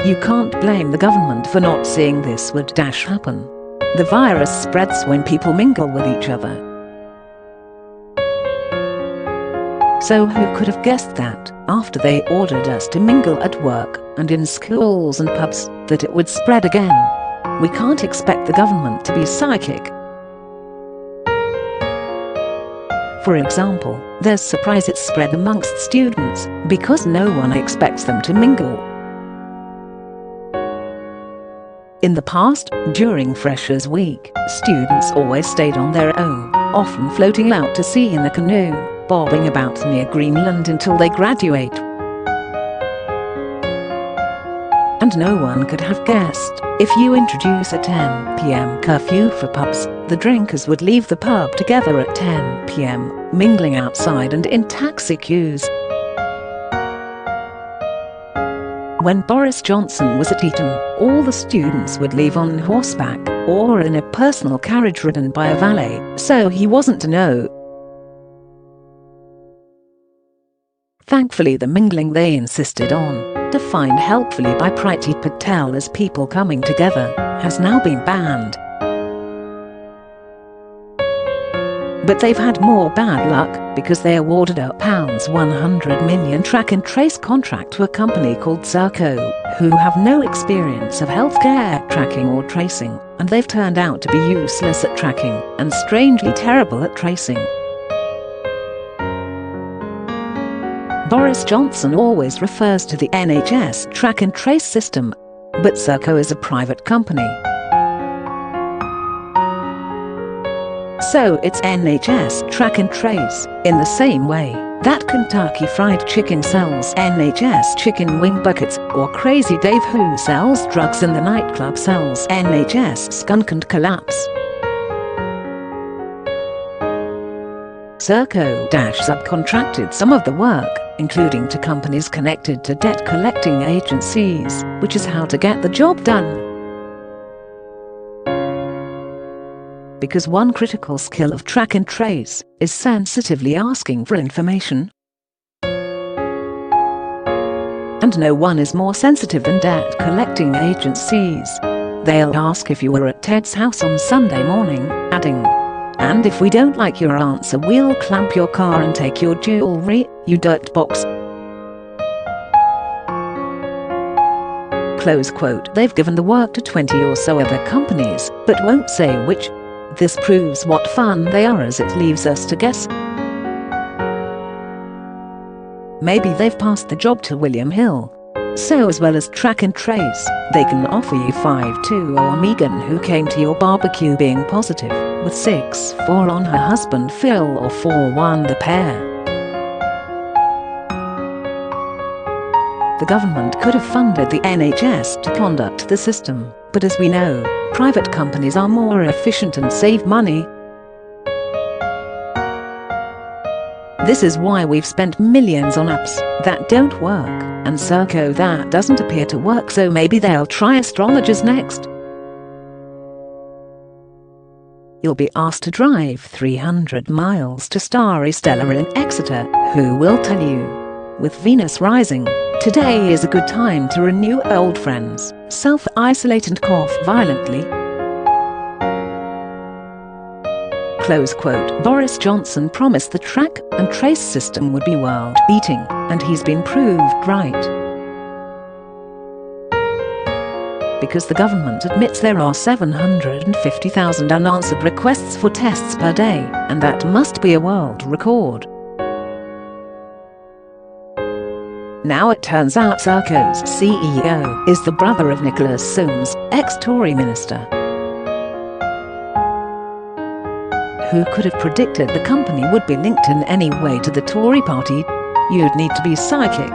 You can't blame the government for not seeing this would happen. The virus spreads when people mingle with each other. So who could have guessed that, after they ordered us to mingle at work and in schools and pubs, that it would spread again? We can't expect the government to be psychic. For example, there's surprise it spread amongst students, because no one expects them to mingle. In the past, during Freshers' Week, students always stayed on their own, often floating out to sea in a canoe, bobbing about near Greenland until they graduate. And no one could have guessed, if you introduce a 10 p.m. curfew for pubs, the drinkers would leave the pub together at 10 p.m, mingling outside and in taxi queues. When Boris Johnson was at Eton, all the students would leave on horseback or in a personal carriage ridden by a valet, so he wasn't to know. Thankfully, the mingling they insisted on, defined helpfully by Priti Patel as people coming together, has now been banned. But they've had more bad luck because they awarded a £100 million track and trace contract to a company called Serco, who have no experience of healthcare tracking or tracing, and they've turned out to be useless at tracking and strangely terrible at tracing. Boris Johnson always refers to the NHS Track and Trace system, but Serco is a private company. So it's NHS Track and Trace, in the same way that Kentucky Fried Chicken sells NHS Chicken Wing Buckets, or Crazy Dave who sells drugs in the nightclub sells NHS Skunk and Collapse. Serco subcontracted some of the work, including to companies connected to debt collecting agencies, which is how to get the job done. Because one critical skill of track and trace is sensitively asking for information. And no one is more sensitive than debt collecting agencies. They'll ask if you were at Ted's house on Sunday morning, adding, "And if we don't like your answer, we'll clamp your car and take your jewellery, you dirtbox." Close quote. They've given the work to 20 or so other companies, but won't say which. This proves what fun they are, as it leaves us to guess. Maybe they've passed the job to William Hill. So as well as track and trace, they can offer you 5-2 or Megan, who came to your barbecue being positive, with 6-4 on her husband Phil, or 4-1 the pair. The government could have funded the NHS to conduct the system, but as we know, private companies are more efficient and save money. This is why we've spent millions on apps that don't work, and Serco that doesn't appear to work, so maybe they'll try astrologers next. You'll be asked to drive 300 miles to Starry Stella in Exeter, who will tell you, with Venus rising, today is a good time to renew old friends, self-isolate and cough violently. Close quote. Boris Johnson promised the track and trace system would be world-beating, and he's been proved right. Because the government admits there are 750,000 unanswered requests for tests per day, and that must be a world record. Now it turns out Serco's CEO is the brother of Nicholas Soames, ex-Tory minister. Who could have predicted the company would be linked in any way to the Tory party? You'd need to be psychic.